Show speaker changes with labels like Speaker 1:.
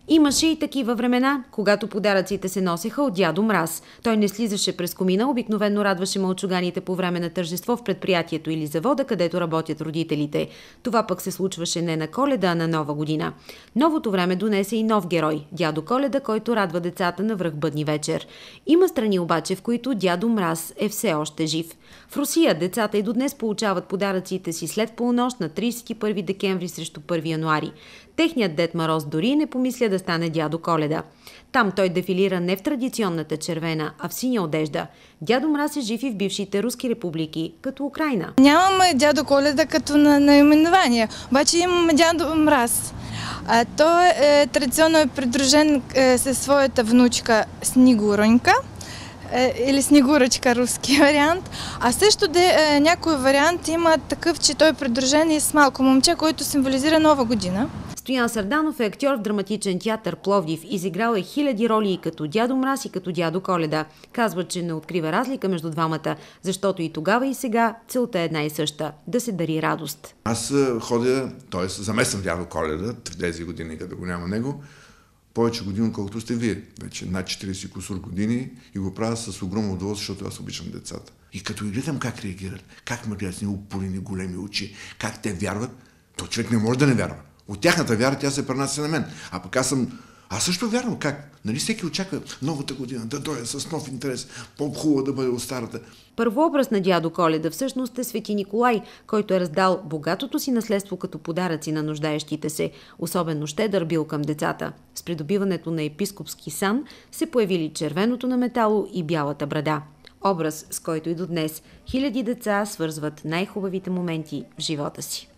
Speaker 1: Имаше и такива времена, когато подаръците се носеха от дядо Мраз. Той не слизаше през комина, обикновено радваше мълчуганите по време на тържество в предприятието или завода, където работят родителите. Това пък се случваше не на Коледа, а на Нова година. Новото време донесе и нов герой – дядо Коледа, който радва децата на връхбъдни вечер. Има страни обаче, в които дядо Мраз е все още жив. В Русия децата и до днес получават подаръците си след полунощ на 31 декември срещу 1 януари. Техният Дед Мороз дори не помисля да стане дядо Коледа. Там той дефилира не в традиционната червена, а в синя одежда. Дядо Мраз е жив и в бившите руски републики, като Украйна.
Speaker 2: Нямаме дядо Коледа като наименование, обаче имаме дядо Мраз. Той традиционно е придружен със своята внучка Снегуронька, или Снегурочка, руски вариант. А също някой вариант има такъв, че той е придружен и с малко момче, който символизира Нова година.
Speaker 1: Стоян Сарданов е актьор в драматичен театър Пловдив. Изиграл е хиляди роли и като дядо Мраз, и като дядо Коледа. Казва, че не открива разлика между двамата, защото и тогава и сега целта е една и съща – да се дари радост.
Speaker 3: Аз ходя, т.е. замесвам дядо Коледа, в тези години, като го няма него, повече години, колкото сте вие. Вече над 40 кусур години и го правя с огромно удоволствие, защото аз обичам децата. И като ги гледам как реагират, как ме гледат с упорени големи очи, как те вярват, то човек не може да не вярва. От тяхната вяра тя се пренася на мен. А пък аз също вярвам как. Нали всеки очаква новата година да дойде с нов интерес, по-хубаво да бъде от старата.
Speaker 1: Първообраз на дядо Коледа всъщност е Свети Николай, който е раздал богатото си наследство като подаръци на нуждаещите се. Особено щедър бил към децата. С придобиването на епископски сан се появили червеното на метало и бялата брада. Образ, с който и до днес хиляди деца свързват най-хубавите моменти в живота си.